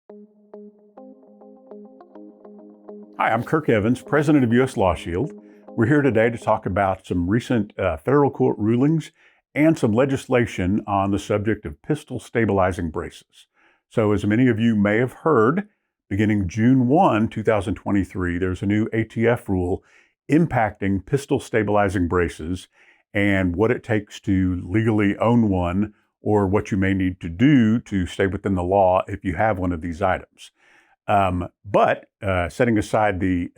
Hi, I'm Kirk Evans, president of U.S. LawShield. We're here today to talk about some recent federal court rulings and some legislation on the subject of pistol stabilizing braces. So, as many of you may have heard, beginning June 1, 2023, there's a new ATF rule impacting pistol stabilizing braces and what it takes to legally own one, or what you may need to do to stay within the law if you have one of these items. But setting aside the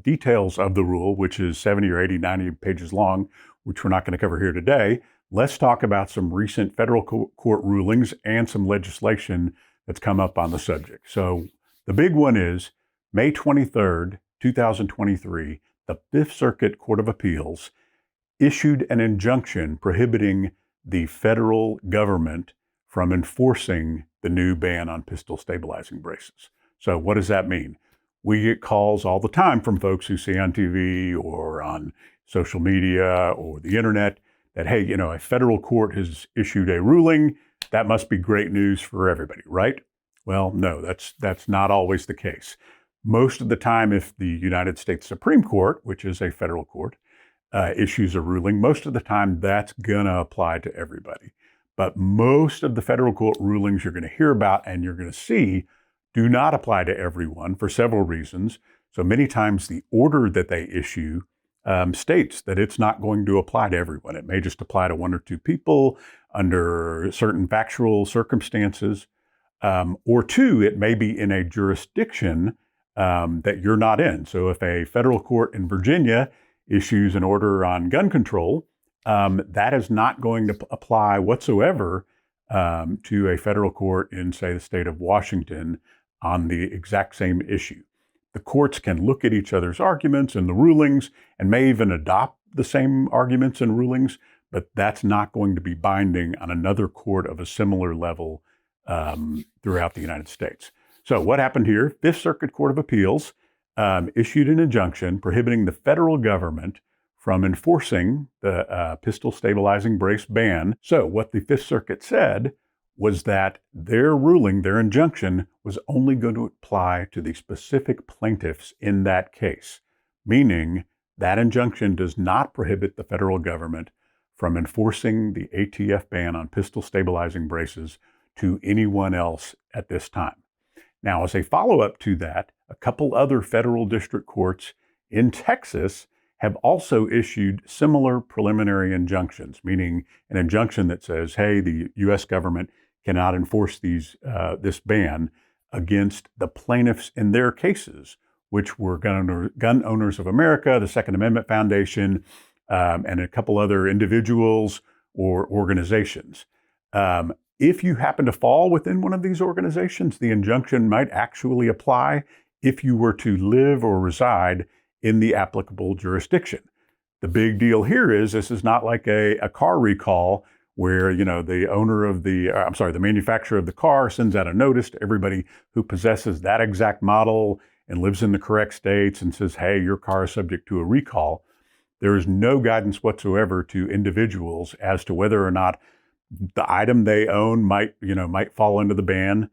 details of the rule, which is 70 or 80, 90 pages long, which we're not going to cover here today, let's talk about some recent federal court rulings and some legislation that's come up on the subject. So the big one is May 23rd, 2023, the Fifth Circuit Court of Appeals issued an injunction prohibiting the federal government from enforcing the new ban on pistol stabilizing braces. So what does that mean? We get calls all the time from folks who see on TV or on social media or the internet that, hey, a federal court has issued a ruling. That must be great news for everybody, right? Well, no, that's not always the case. Most of the time, if the United States Supreme Court, which is a federal court, issues a ruling, most of the time that's going to apply to everybody. But most of the federal court rulings you're going to hear about and you're going to see do not apply to everyone for several reasons. So many times the order that they issue states that it's not going to apply to everyone. It may just apply to one or two people under certain factual circumstances, or two, it may be in a jurisdiction that you're not in. So if a federal court in Virginia issues an order on gun control, that is not going to apply whatsoever to a federal court in, say, the state of Washington on the exact same issue. The courts can look at each other's arguments and the rulings and may even adopt the same arguments and rulings, but that's not going to be binding on another court of a similar level throughout the United States. So what happened here? Fifth Circuit Court of Appeals issued an injunction prohibiting the federal government from enforcing the pistol stabilizing brace ban. So what the Fifth Circuit said was that their ruling, their injunction, was only going to apply to the specific plaintiffs in that case, meaning that injunction does not prohibit the federal government from enforcing the ATF ban on pistol stabilizing braces to anyone else at this time. Now, as a follow-up to that, a couple other federal district courts in Texas have also issued similar preliminary injunctions, meaning an injunction that says, hey, the U.S. government cannot enforce this ban against the plaintiffs in their cases, which were Gun Owners of America, the Second Amendment Foundation, and a couple other individuals or organizations. If you happen to fall within one of these organizations, the injunction might actually apply if you were to live or reside in the applicable jurisdiction. The big deal here is this is not like a car recall where, the owner of the manufacturer of the car sends out a notice to everybody who possesses that exact model and lives in the correct states and says, hey, your car is subject to a recall. There is no guidance whatsoever to individuals as to whether or not the item they own might fall under the ban,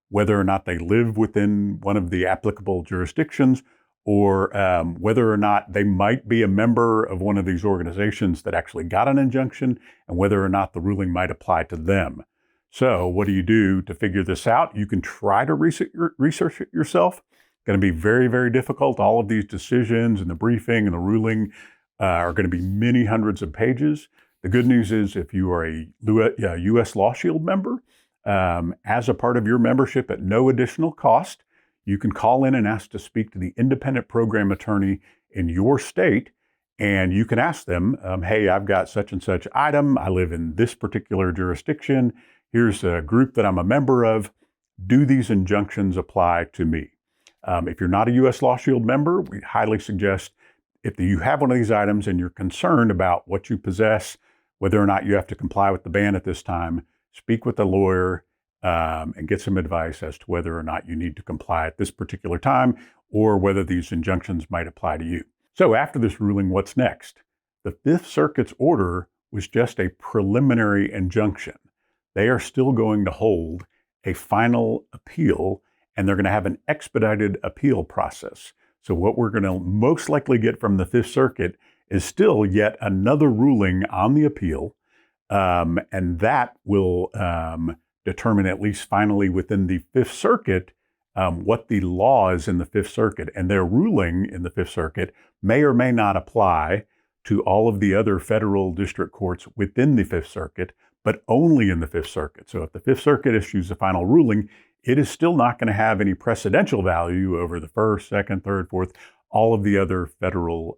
whether or not they live within one of the applicable jurisdictions, or whether or not they might be a member of one of these organizations that actually got an injunction, and whether or not the ruling might apply to them. So what do you do to figure this out? You can try to research it yourself. It's going to be very, very difficult. All of these decisions and the briefing and the ruling are going to be many hundreds of pages. The good news is if you are a U.S. LawShield member, as a part of your membership at no additional cost, you can call in and ask to speak to the independent program attorney in your state, and you can ask them, hey, I've got such and such item. I live in this particular jurisdiction. Here's a group that I'm a member of. Do these injunctions apply to me? If you're not a U.S. LawShield member, we highly suggest if you have one of these items and you're concerned about what you possess, whether or not you have to comply with the ban at this time, speak with a lawyer and get some advice as to whether or not you need to comply at this particular time, or whether these injunctions might apply to you. So after this ruling, what's next? The Fifth Circuit's order was just a preliminary injunction. They are still going to hold a final appeal and they're going to have an expedited appeal process. So what we're going to most likely get from the Fifth Circuit is still yet another ruling on the appeal, and that will determine, at least finally within the Fifth Circuit, what the law is in the Fifth Circuit. And their ruling in the Fifth Circuit may or may not apply to all of the other federal district courts within the Fifth Circuit, but only in the Fifth Circuit. So if the Fifth Circuit issues a final ruling, it is still not going to have any precedential value over the first, second, third, fourth, all of the other federal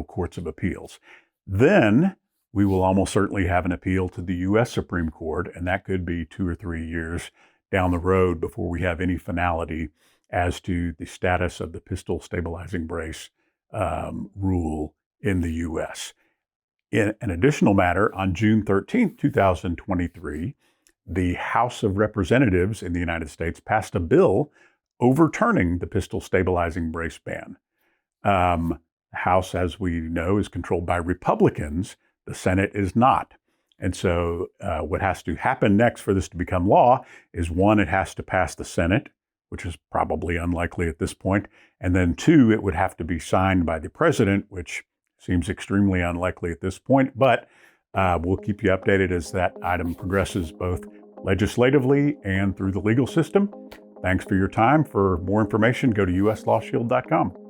courts of appeals. Then we will almost certainly have an appeal to the U.S. Supreme Court, and that could be 2 or 3 years down the road before we have any finality as to the status of the pistol stabilizing brace rule in the U.S. In an additional matter, on June 13, 2023, the House of Representatives in the United States passed a bill overturning the pistol stabilizing brace ban. The House, as we know, is controlled by Republicans. The Senate is not. And so what has to happen next for this to become law is, one, it has to pass the Senate, which is probably unlikely at this point. And then two, it would have to be signed by the president, which seems extremely unlikely at this point. But we'll keep you updated as that item progresses, both legislatively and through the legal system. Thanks for your time. For more information, go to uslawshield.com.